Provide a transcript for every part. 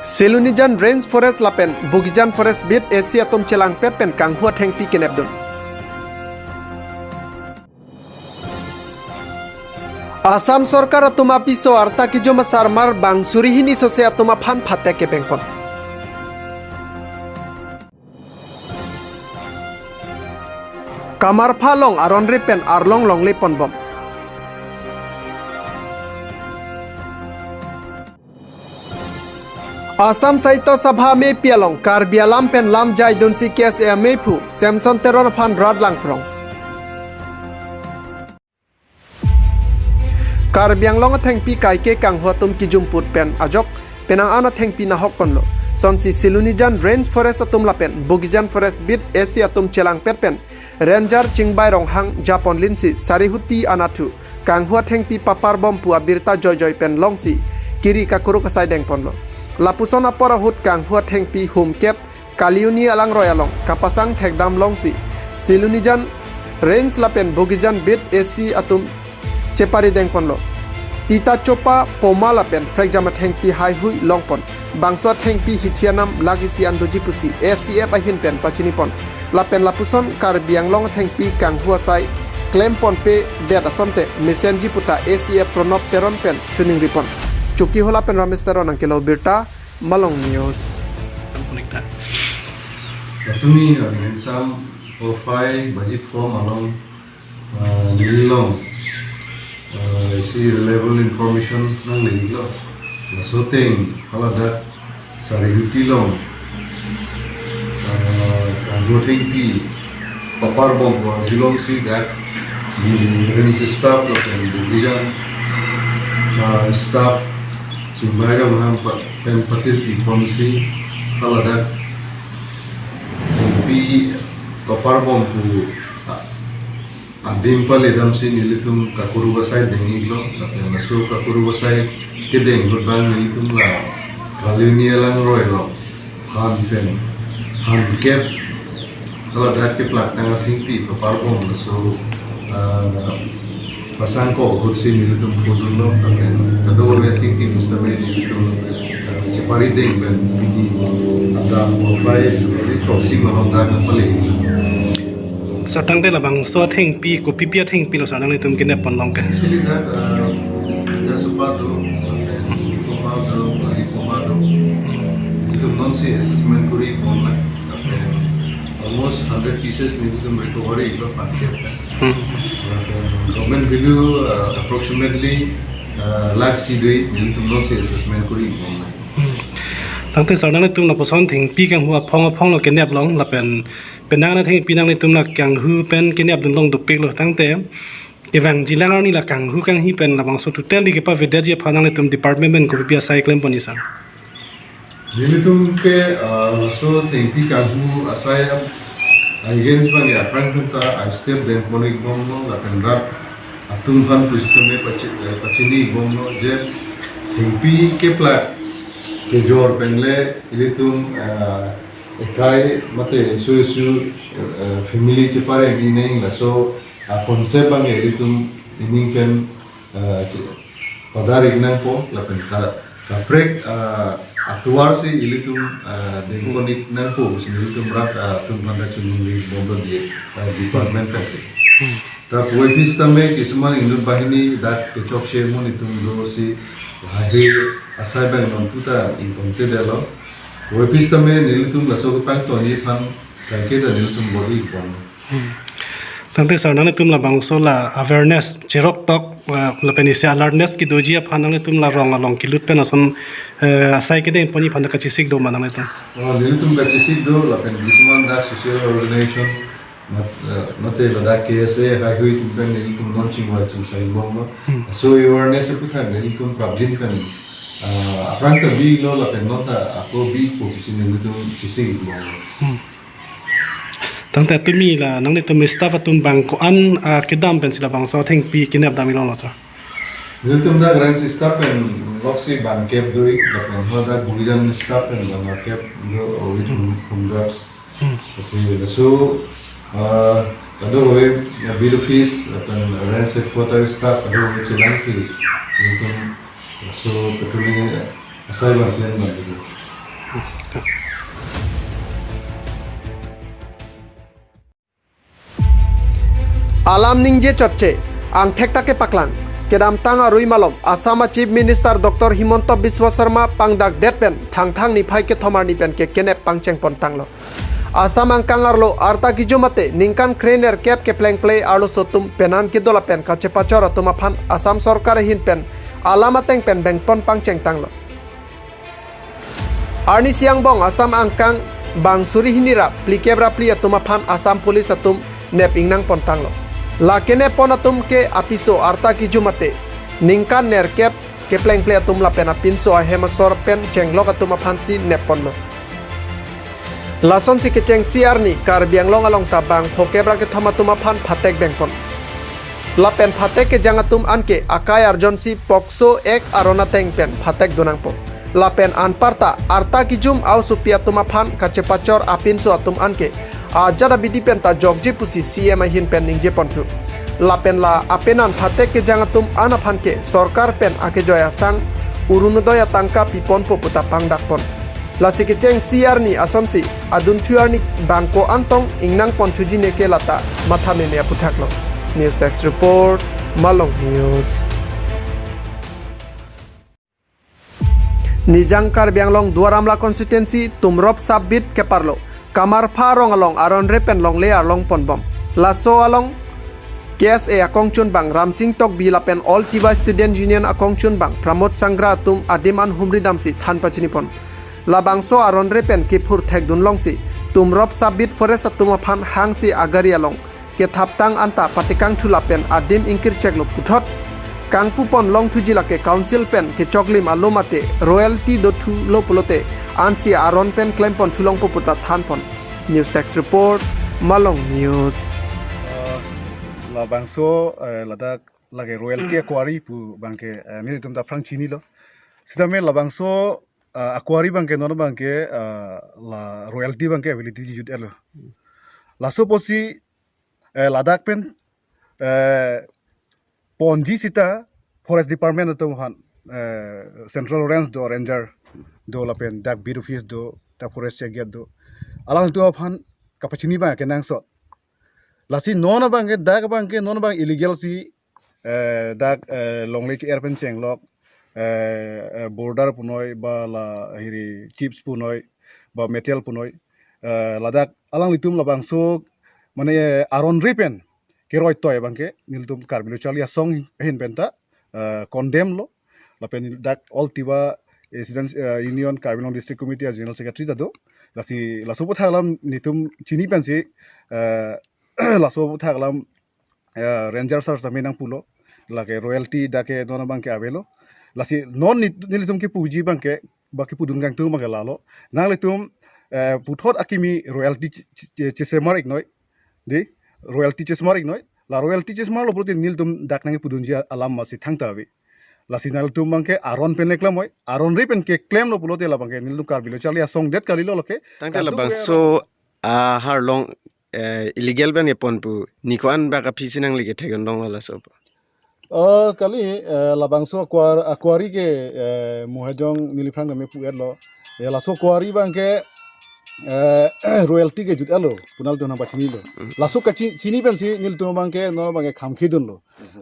Selunijan Range Forest Lapen, Bugijan Forest Bit Asia Tom Celang Pet Pen Kang Hua Teng Pi Kenebdun. Asam Sorkar Atuma Piso Arta Kijoma Sarmar Bang Surihini Sose Atuma Pan Pateke Bengpon. Kamar Palong Aron Ripen Arlong Long Lepon Bom. Asam Saito Sabha Me Pialong Karbia Lampen Lam Jai Dunsi Kes Ea Mepu Samson Teron Pan Radlang Prong Karbiang Long Teng Pi Kai Ke Kang Huatum Ki Jumput Pen Ajok Penang Ana Teng Pi Na Hok Ponlo Sonsi Silunijan Range Forest Atum Lapen Bugijan Forest Bit Asia Atum Celang Perpen Ranger Chingbai Rong Hang Japon Linsi Sarihuti Anatu Kang Hua Teng Pi Papar Bom Pu Abirta Joy Joy Pen Longsi Kiri Kakuru Kasai Deng Ponlo Lapuson apora hut Kang Hua Teng Pi Hum Kep Kaliuni Alang Royalong Kapasang Thekdam Longsi Silunijan Range Lapen Bugijan Bit Asia Atum Cepari Deng Ponlo Tita Chopa Poma Lapen Fregjama Teng Pi Hai Hui Longpon Bangso Teng Pi Hitianam Lagisi Andoji Pusi ACF Ahin Pen Pachinipon Lapen Lapuson Karbiang Long Teng Pi Kang Hua Sai Klem Pon Pe Deta Sonte Mesenji Puta ACF Pronop Teron Pen Chuning Ripon Cuki Hola Pen Rames Teron Angkelo Abirta Malong News Katuni Sam Ofai Bajit Form Malong Nilong isi reliable information nang lilo nasoteng halada Sarihuti Long Kangoteng Pi Papar Bom Jilong si that the staff and division staff Sumbayra Maham Pen Patir Pi Ponsi halada Pi Papar Bom Pu Dimpal edam si nilitum kakuru basai dengi lo, tapi masuk kakuru basai kedeng berbang nilitum la kali ini elang roy lo, han pen, han kep, kalau dah kep lah tengah tinggi peparpong masuk pasangko kursi nilitum kudul lo, tapi kada orang tinggi mesti nilitum cepari deng ben pidi ada mobile, jadi crossing mahal dah ngapalih. Satang tela bang so theng pi ko pipia theng pi lo sanang le tum kine pon long ka Actually that Jasupado Pomado itu non si assessment kuri pon almost 100 pieces need to recovery ito paket government value approximately lakh si dui need to non si assessment kuri pon tang te sanang le tum na poson theng pi kang hua phong lo kine long la pen penang na theng pinang le tum na kang hu pen kine abdun long dupik lo tang te kevang jilang ni la kang hu kang hi pen la bang so tu tel di ke pa vedaji phanang le tum department ben ko pia cyclem ponisa nilitum ke so theng pi kang hu asai against bang ya prangta I step them ponik bomno la pen rat atum fan tu system pachini bomno je theng pi ke pla ke jor penle nilitum Ekai mate isu family cepare ini laso konsep bang itu ini kan pada ringan po lapen kaprek aktuar si itu dekonik nan po sini itu merat tumanda cunung bomba di department tadi. Tapi wajib tambah kisman induk bahini dat kecok shemon itu si hari asai bang nontuta inkonte delo. Webis tame nilitum lasok pang to ni phan kai da nilitum body pon tante sarna le tum la bang so la awareness cherok tok la penisi alertness ki doji phanang le tum la rong along ki lut pen ason asai ke den poni phan ka chisik do manang le tum nilitum ka chisik do la pen bisman da social organization mate lada KSA hai hui tum pen nilitum launching wa chung sai bom so awareness ku tha nilitum prabjin pen Aprang terbi lo la penota aku bi ko sini itu cising mo. Tang te tumi la nang le tum staff atum bang ko an kedam pen sila bang so theng pi kinep dami lo sa. Nilitum da grand staff pen loksi bang kep doi la pen hoda bulijan staff pen bang kep do itu kumdaps. Kasi so kado we ya bill fees la pen rent headquarter staff kado we chelang si itu so petuling asal bagian bagian Alam ningje chotche ang thekta ke paklang kedam tanga rui malom Assam Chief Minister Dr. Himanta Biswa Sharma pangdak detpen thang ni phai ke thomar ni pen ke kenep pangcheng pon tanglo Assam ang kangarlo arta gijumate ningkan krener kep ke play arlo sotum penan ke dola pen kache pachora tuma phan Assam sarkar hin pen alama teng pen beng pon pangcheng tanglo Arni siang bong Assam ang kang bang suri hinira plikebra plia tuma phan Assam police atum nep ingnang pon tanglo Lakene ponatum ke apiso arta ki jumate ningkan ner kep ke pleng play atum la pena pinso a hemasor pen chenglok atuma phansi neponno Lason si ke cheng siarni kar biang long along tabang phokebra ke thomatuma phan phatek bengpon La pen phatek ke jangatum anke akai arjon si pokso ek arona teng pen phatek donangpo La pen anparta arta ki jum au supia tuma phan kachepachor apinso atum anke Ajada bidi penta jogji pusi CM hin pen ningje pontu la pen la apenan phate ke jangatum ana phanke sarkar pen ake joya sang urunodoya tangka pipon poputa pangdak pon la sikecheng siarni asonsi adun thuarni bangko antong ingnang ponchuji neke lata matha mene puthaklo news desk report Malong news Nijangkar Bianglong Duaramla constituency tumrop sabbit ke parlo Kamar pha rong along aron repen long le along pon bom laso along kes e akong chun bang ramsing tok bi lapen all tiba student union akong chun bang pramod sangra tum adiman humri damsi than pachini pon labang so aron repen ki phur thek dun long si tum rop sabit forest atuma phan hang si agari along ke thaptang anta patikang thulapen adim inkir cheklo puthot kangpu pon long thujila ke council pen ke choklim alomate royalty do thu lo pulote Ansi aron pen claim pon thulong poputa than pon news text report Malong news la bangso ladak lage royalty aquari pu bangke militum da frank chini lo sidame la bangso aquari bangke non bangke la royalty bangke ability jud elo la so posi ladak pen ponji sita forest department to han central range do ranger do lapen dak biru office do ta forest check do alang to phan kapachini ba kenang so lasi non bang dak bang ke non bang illegal si dak longley ki airpen chenglok border punoi ba la hiri chips punoi ba metal punoi ladak alang litum labang so mane aron ripen ke roi toy bang ke niltum karbilo chalia song hin penta condemn lo lapen dak all tiba Residence Union Carbilong District Committee as General Secretary dado lasi lasopo thaglam nitum chini pensi lasopo thaglam ranger sars menang pulo lake royalty dake dona bangke avelo lasi non nilitum ke puji bangke baki pudungang tu magalalo nalitum puthot akimi royalty chesemar ignoi de royalty chesmar ignoi la royalty chesmar lo protein nilitum daknangi pudunjia alam masi thangtawi lasinal tu mangke aron pen leklam hoy aron ri pen ke claim lo pulote la bangke nilum kar bilo chalia song det kalilo loke tangte la bangso har long illegal ban epon pu nikoan ba ka pisinang lege thegon dong la so kali la bangso aquari ke mohajong nilifrang me pu lo la so aquari bangke royalty ke jut alo punal to na bachini lo laso ka chini ben si nil to bangke no bangke khamki dun lo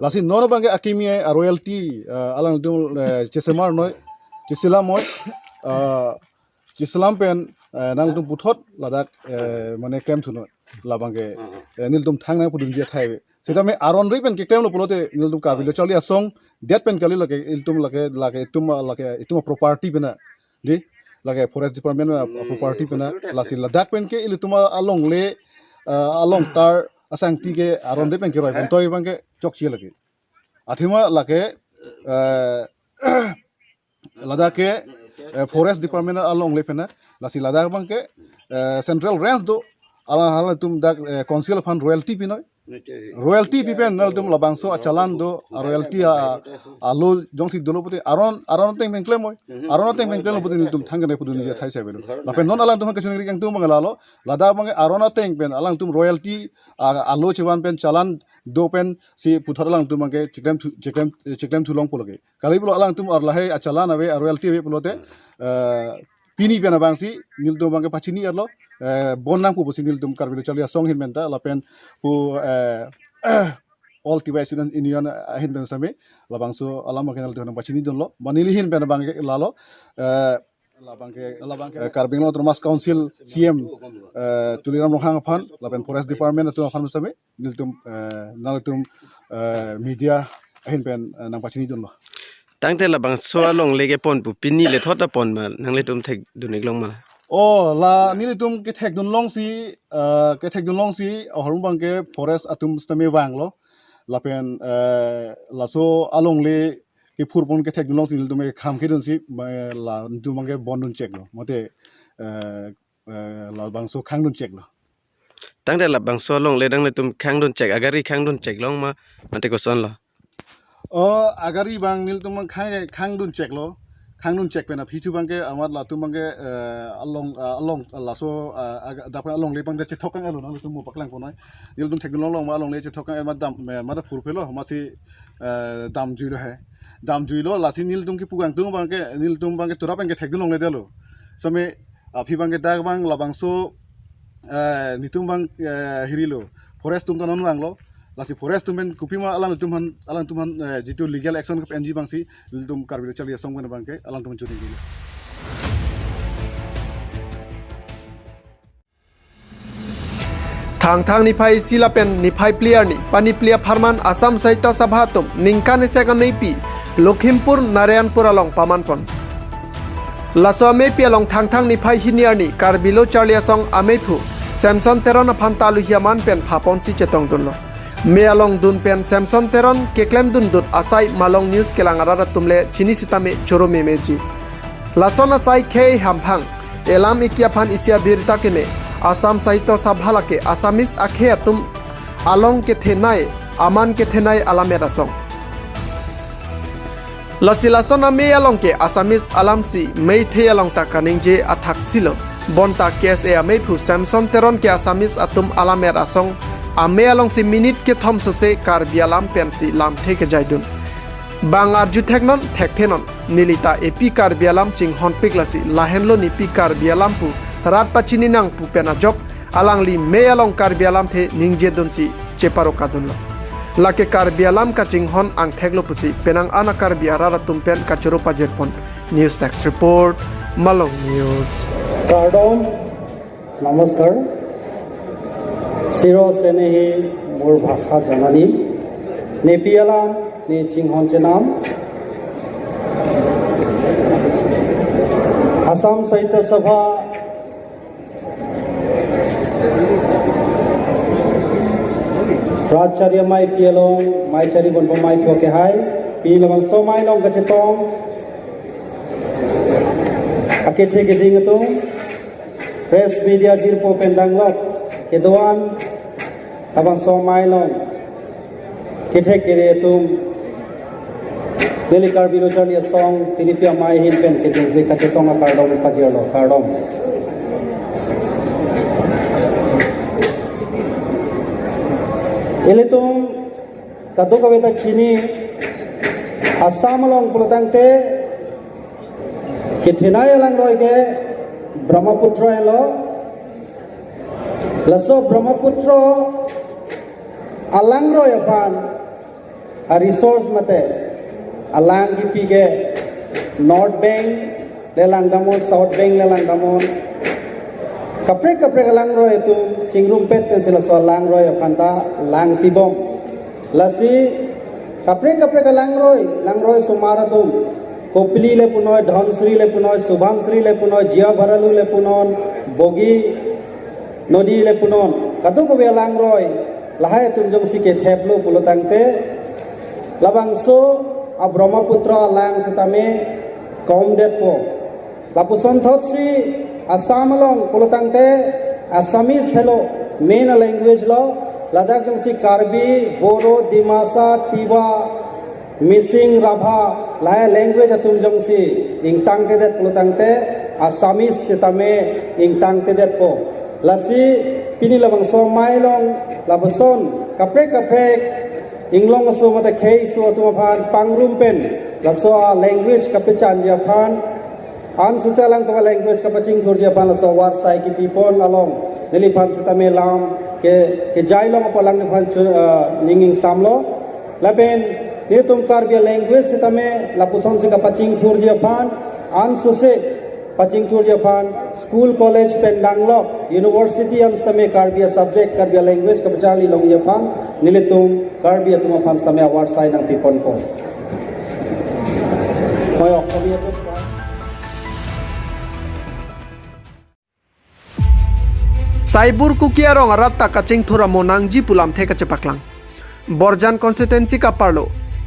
lasi no bangke akimi royalty alang dum chesemar noi chisila moi chislam pen nang dum puthot ladak mane kem thuno la bangke nil dum thang na pudun je thai seta me aron ri pen ke kem lo pulote nil dum kabilo chalia song det pen kali lake iltum lake itum property bena di lage forest department property pena lasi ladak pen ke ilituma along le along tar asang ti ke aron de pen ke roi toy bang ke chok chi lage athima lage ladak ke forest department along le pena lasi ladak bang ke central range do ala hala tum dak council fund royalty pinoi royalty pipen nal tum labang so achalan do royalty alo jongsi dolo puti aron teng men claim aron teng men claim puti tum thangane pudu ni thai sa belu lapen non alang tum kachung ring tum mangalalo lada bang aron teng pen alang tum royalty alo chiwan pen chalan do pen si puthar alang tum ke chikrem thulong pologe kali bolo alang tum ar lahai achalan ave royalty ave polote pini pena bangsi nildum bangke pachini arlo bonang pu busi nildum karbilo chalia song hin menta lapen pu all TY student union hin ben same labangso alama kenal don pachini don lo manili hin ben bangke lalo labangke karbilo tromas council CM tuliram rohang phan lapen forest department tu phan same nildum nalatum media hin ben nang pachini don lo tangte labang so along lege pon pu pini le thota pon ma nang le tum thek dunik long ma oh la nili tum ke thek dun long si horum bang ke forest atum stame wang lo lapen la so along le ke purpon ke thek dun long si dum kham ke dun si la dum bang ke bon dun check lo mote la bang so khang dun check lo tangte labang so along le dang le tum khang dun check agari khang dun check long ma mate ko son lo agari bang nil tum khang dun check lo khang dun check pena phichu bang ke amar la tum bang ke along la so da pa along le bang de chethok kang alo na tum mo paklang ko noi nil tum thek long ma along le chethok kang ma dam ma da phur phelo ma si dam jui lo hai dam jui lo la si nil tum ki pugang tum bang ke nil tum bang ke tura bang ke thek long le de lo same phi bang ke dag bang la bang so nitum bang hirilo forest tum non bang lo lasi forest tumen kupima alang tuman jitu legal action ke NG bangsi tum karbilo chalia song bang bangke alang tuman churi gini thang niphai sila pen niphai player ni pani player farman Assam Sahitya Sabha tum ningkan sega meipi Lokhimpur Narayanpur along pamanpon laso meipi along thang niphai hiniar ni karbilo chalia song ameipu Samson Teron phantalu hiaman pen phapon si chetong dunlo Mealong dun pen Samson Teron keklem dun dut asai Malong news kelangara tumle chini sitame choro memeji lasona sai khei hamphang elam ikia phan isia Abirta keme Assam Sahitya Sabha lake Assamese akhe atum along ke thenai aman ke thenai alame rasong lasilasona mealong ke Assamese alamsi mei the along ta kaningje athak silo bonta kes e ameipu Samson Teron ke Assamese atum alame rasong ame along si minute ke thom sose karbialam pensi lam theke jaidun bangar ju theknon thekphenon nilita epi karbialam ching hon piklasi lahenlo ni pi karbialam pu rat pachini nang pu pena jok alangli me along karbialam phe ningje donsi cheparo kadunlo lake karbialam ka ching hon ang theklo pusi penang ana karbiara ratum pen kachoro pajerpon news text report Malong news Pardon, namaskar. Siro senehi mor bhasha janani nepialam ne chinghon chenam Assam Sahitya Sabha Racharya mai pialong mai chari bon mai pyo ke hai pilamang so mai long kachetong akethe ke ding to press media jirpo pendanglok kedoan abang so mai long kethe kere tum deli karbilo chalia song tinipia mai hin pen ke jingse kache song kardom pajirlo kardom Elitung kado kaweta chini Assam long pulutangte kithinai lang roi ke Brahmaputra elo laso Brahmaputra alang roi apan a resource mate alang ki pige North Bank lelang damon South Bank lelang damon kapre lang roi tu chingrum pet pensila so lang roi apanta lang tibom lasi kapre lang roi sumara tum kopli le punoy dhamsri le punoy subhamsri le punoy jia baralu le punon bogi nodi le punon kadu ko lang roi lahai tum jong sike theplo pulotangte labangso a Brahmaputra lang sitame kom depo lapuson thotri Assam long pulutangte Assamese hello main language lo Ladakh jongsi Karbi Boro Dimasa Tiwa Missing Rabha lai language atum jongsi ingtang te det pulutangte Assamese chitame ingtang te det po lasi pini labang so mai long labuson kapre inglong so mata khei so atuma phan pangrum pen laso language kapechan ja phan an sucalang tama language ka paching thurja pan so war sai ki people along nili pan sitame lam ke jailong apalang ni pan ninging samlo lapen ni tum karbia language sitame lapuson se ka paching thurja pan an suse paching thurja pan school college pendanglo university an sitame karbia subject karbia language ka pachali long ya pan nili tum karbia tuma pan sitame war sai nang people ko moy oksabiya Saibur kukiarong aratta kaching thura monangji pulam theka chepaklang. Borjan constituency ka parlo.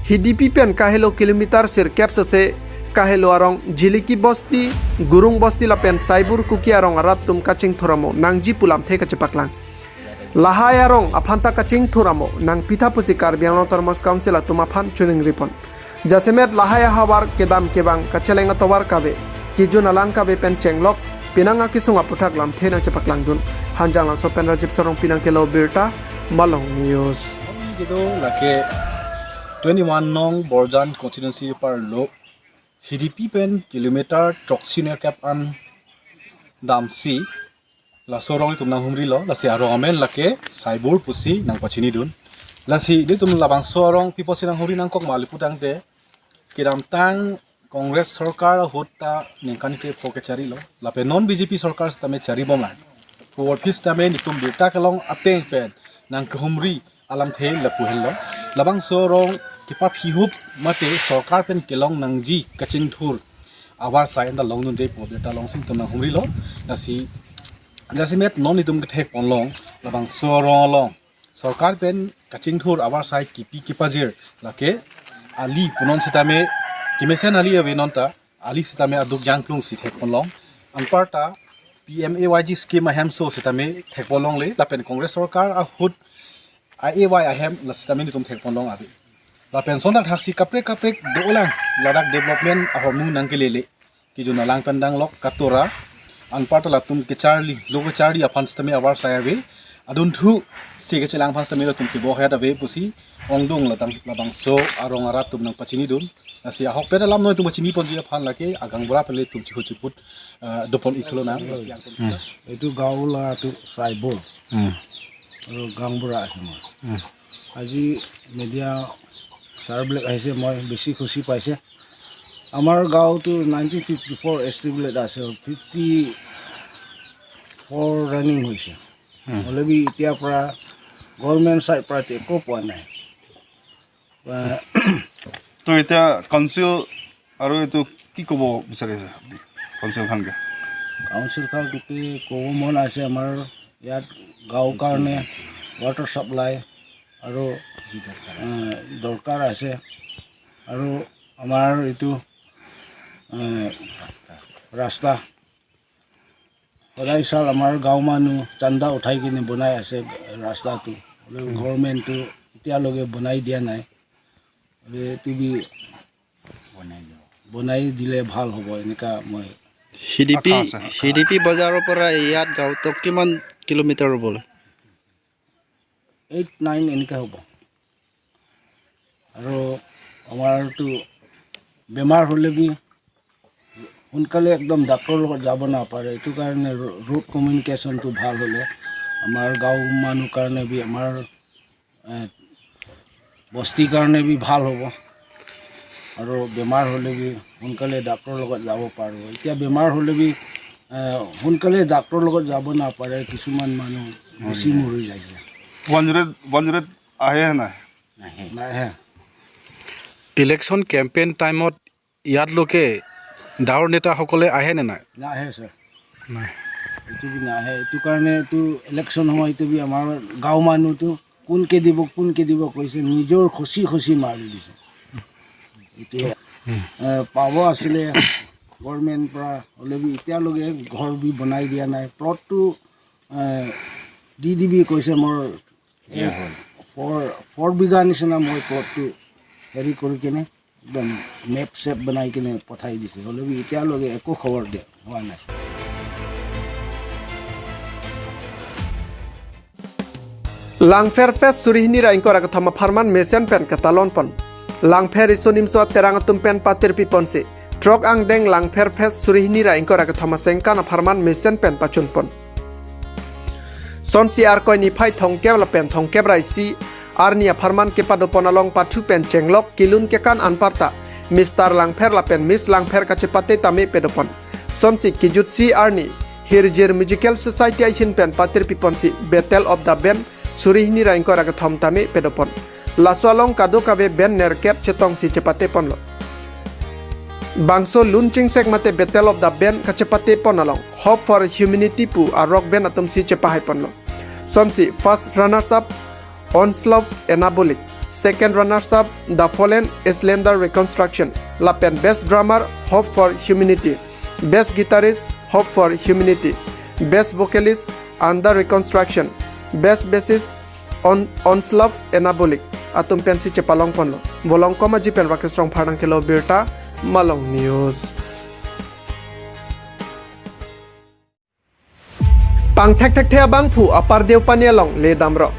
HDP pen kahelo kilometer sir capsa se kahelo arong jiliki bosti gurung bosti la pen saibur kukiarong arattum kaching thuramo nangji pulam theka chepaklang. Lahayarong aphanta kaching thuramo nang pitha pusi karbiang termos council atuma phan chuning ripon. Jasemet lahaya hawar kedam kebang kachelenga tawar kabe kijun alang kabe pen chenglok pinanga kisunga puthak lam thena chepaklang dun. Hanjang lang sopen Rajib Sarong Pinang Kelo Abirta, Malong News. Gitu laki 21 nong Borjan constituency par lo HDP pen kilometer toksiner cap an damsi la sorong tum nang humri lo la si arong amen laki saibur pusi nang pachini dun la si di tum labang sorong pipo sinang humri nang kok maliputang te kiram tang Congress sarkar hota ningkan ke poke cari lo la pe non BJP sarkar stame cari bomang for peace tame ni tum birta kalong ateng pen nang khumri alam the lapu hello labang sorong kipa phihup mate sarkar pen kelong nangji kaching thur awar sai da long nun de po birta long sing tum nang humri lo nasi met non ni tum ke thek pon long labang sorong long sarkar pen kaching thur awar sai kipa jir lake ali punon sitame kimesen ali ave nonta ali sitame aduk jangklung si thek pon long anparta PMAYG scheme ahem so sitame thekpolong le lapen congress sarkar a hut IAY ahem la sitame nitum thekpolong abi la pension dak haksi kapre dolang ladak development ahomu nangkelele ki juna lang pandang lok katura anparta latum ke charli logo charli apan sitame awar sayabe adun thu sege chelang pan sitame latum ke bohya ave pusi ongdong latang labang so arong arat tum nang pachini dun nasi ahok pera lam noi tum chini pon dia phan lake agang bora pele tum chi chuput dopon ikhlo na itu gaula tu saibur aro gangbura asma আজি media sarblek aise moi beshi khushi paise amar gaঁও tu 1954 established ase 54 running hoise olebi itia pra government side pra eko poa nai তো এতিয়া council আৰু এইটো কি ক'ব বিচাৰিছে council খানকে council খানকে ক'ব মন আছে আমাৰ ইয়াত গাঁৱৰ কাৰণে ৱাটাৰ ছাপ্লাই আৰু দৰকাৰ আছে আৰু আমাৰ এইটো ৰাস্তা সদায় চাল আমাৰ গাঁও মানুহ চান্দা উঠাই কিনে বনাই আছে ৰাস্তাটো গভৰ্ণমেণ্টটো এতিয়ালৈকে বনাই দিয়া নাই টিভি বনাই দিলে ভাল হ'ব এনেকা মই হিডিপি বজাৰৰ পৰা ইয়াত গাঁৱতক কিমান কিলোমিটাৰ হ'বলে 8-9 এনেকা হ'ব আৰু আমাৰটো বেমাৰ হ'লে বি সোনকালে একদম ডাক্তৰৰ লগত যাব নাপাৰে এইটো কাৰণে ৰোড কমিউনিকেশ্যনটো ভাল হ'লে আমাৰ গাঁও মানুহ কাৰণে বি আমাৰ বস্তিৰ কাৰণে বি ভাল হ'ব আৰু বেমাৰ হ'লে বি সোনকালে ডাক্তৰৰ লগত যাব পাৰোঁ এতিয়া বেমাৰ হ'লে বি সোনকালে ডাক্তৰৰ লগত যাব নাপাৰে কিছুমান মানুহ বেছি মৰি যায় 100 আহে নাই নাহে ইলেকশ্যন কেম্পেইন টাইমত ইয়াত লোকে ডাৱৰ নেতাসকলে আহে নে নাই নাহে ছাৰ নাই এইটো বি নাহে এইটো কাৰণে এইটো ইলেকশ্যন সময়টো বি আমাৰ গাঁও মানুহটো কোনকে দিব কৈছে নিজৰ খুচি মাৰি দিছে এইটো পাব আছিলে গভৰ্ণমেণ্ট পৰা হ'লে বি এতিয়ালৈকে ঘৰ বি বনাই দিয়া নাই প্লটটো দি দিবি কৈছে মোৰ 4 বিঘা নিচিনা মই প্লটটো হেৰি কৰি কিনে একদম মেপ চেপ বনাই কিনে পঠাই দিছে হ'লে বি এতিয়ালৈকে একো খবৰ দিয়া হোৱা নাই Langfer fes surihni raingkor aga thama farman mesen pen katalon pon. Langfer isonimso terang tum pen patir piponse. Trok ang deng lang perpes surihni ra ingkora ke thomasengka na farman mesen pen pachun pon. Son si ar koi ni phai thongkeb la pen thongkeb rai si arnia farman ke padopon along pathu pen chenglok kilun ke kan anparta Mr. Langper la pen Miss Langper ka chepate tame pedopon. Son si kijut si arni Hirjir Musical Society Aishin pen patir pipon si Battle of the Band surihni ra ingkora ke thom tame pedopon. Laswalong kado kabe ben nerkep chetong si cepate ponlo. Bangso lunching sek mate Battle of the Band kacepate ponalong. Hope for Humanity pu a rock band atum si cepahai ponlo. Sonsi first runners up Onslaught Anabolic. Second runners up The Fallen Islander Reconstruction. Lapen best drummer Hope for Humanity. Best guitarist Hope for Humanity. Best vocalist Under Reconstruction. Best bassist Onslaught Anabolic. Atum pensi cepalong ponlo. Volong koma jipen rakestrong phadang kelo Abirta Malong News. Pang thek thek thea bang phu apar deupani along le damro.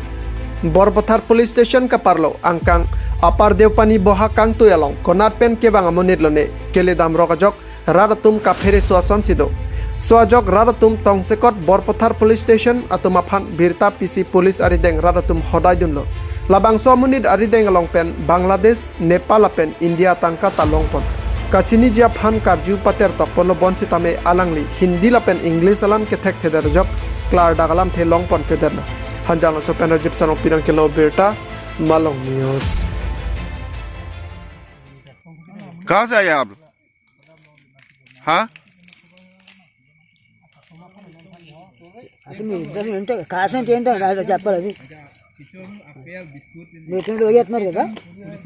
Borbothar Police Station ka parlo angkang apar deupani boha kang tu along konat pen ke bang amonit lone kele damro ka jok radatum ka phere suason sido. Suajok radatum tongsekot Borbothar Police Station atum aphan Abirta PC Police arideng radatum hodai dunlo. Labang suamunid arideng along pen Bangladesh Nepal pen India tangka talong pon. Kachini jia phan karju pater tok pono bonsi tame alangli Hindi lapen English alam ke thek theder jok klar dagalam the long pon theder na hanjang so pen rajip sanok pirang kelo Abirta Malong News. कहाँ से आए आप? हाँ meeting లో చేస్తున్నారు కదా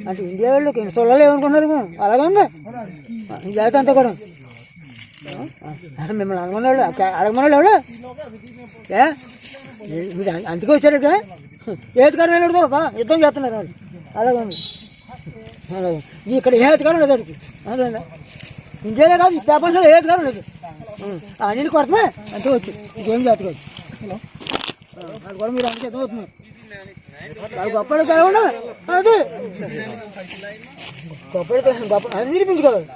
అంటే India వాళ్ళకి సొల్లలు ఏమనుకున్నారు అలాగే జాగ్రత్త అంతా కూడా అసలు మిమ్మల్ని అడగమని ఎవడు మీరు అందుకే వచ్చారు కదా ఏ అధికారం అడుగు బాబా యుద్ధం చేస్తున్నారు వాళ్ళు అలాగే ఉంది అలాగే ఇక్కడ ఏ అధికారం లేదు వాడికి అదే ఇండియాలో కాదు ప్రపంచంలో ఏ అధికారం లేదు అన్ని కొరతమే అంతే వచ్చు ఇంకేం జాతకాదు అది కూడా మీరు అందుకే చదువుతున్నారు వాళ్ళు గొప్పలు కాకుండా అదే గొప్పలు గొప్ప అది నిరూపించుకోవాలి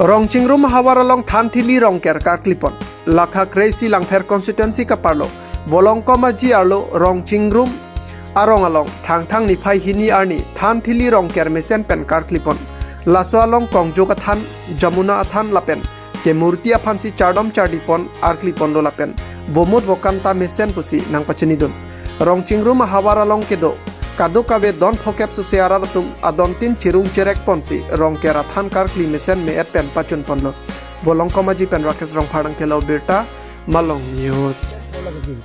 Rongchingrum hawaralong thanthili rongker ka klipon lakha kreisi langpher constituency ka parlo bolong koma ji arlo Rongchingrum arong along thang ni phai hini arni thanthili rongker mesen pen kar klipon laso along kongjo ka than jamuna athan lapen ke murti aphansi chardom chardipon ar klipon do lapen bomut bokanta mesen pusi nang pachini dun Rongchingrum hawaralong kedo kado kabe don phokep su seara tum adon tin chirung cherek ponsi rongkera than kar kli mesen me et pen pachun ponlo volong komaji pen rakesh rong phadang kelo Abirta Malong News.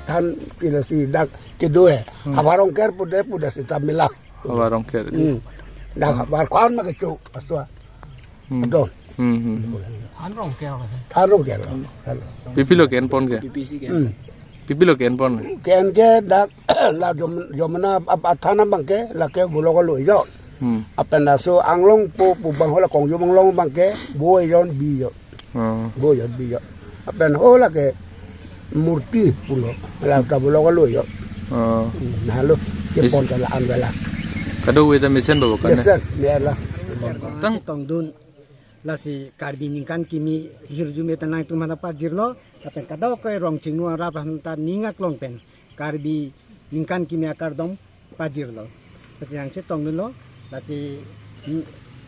Than pilasi dak kedua habarong ker puda si tamilak वारों के dak habar kwan ma kecu aswa don tharong ker पिपी लोग can पौन के पिपी लोग can पौन ken ke dak la jomna athana bangke la ke bulo ko loi jo apena so anglong pu bang hola kong jo banglong bangke boy jon bi jo boy jon bi jo apena hola ke murti pulo la ta bulo ko loi jo na lo ke pon ta la an wala कदो वे तो mission बाबू करने yes sir le la tang tong dun la si karbinin kan kimi hirjume tanang tu mana pajirlo apen kada ko Rongching nu ra ta ningak long pen karbi ningkan kimi akar dom pajirlo kasi ang se tong dun lo la si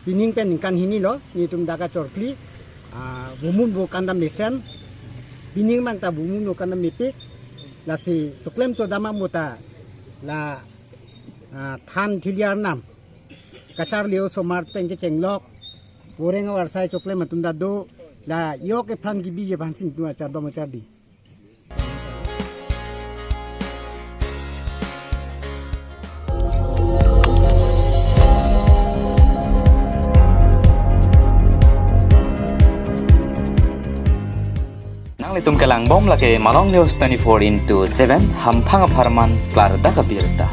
pining pen ningkan hini lo ni tum daga chorkli bumun bu kanda mesen pining mang ta bumun no kanda mipik la si tuklem so dama muta la than thiliar nam kachar leo somar tengke chenglok goreng warsai chokle matunda do la yo ke phan gi bije bansin tu achar do machar di Tum kelang bom lake Malong News 24/7 hampang aparman klar da Abirta.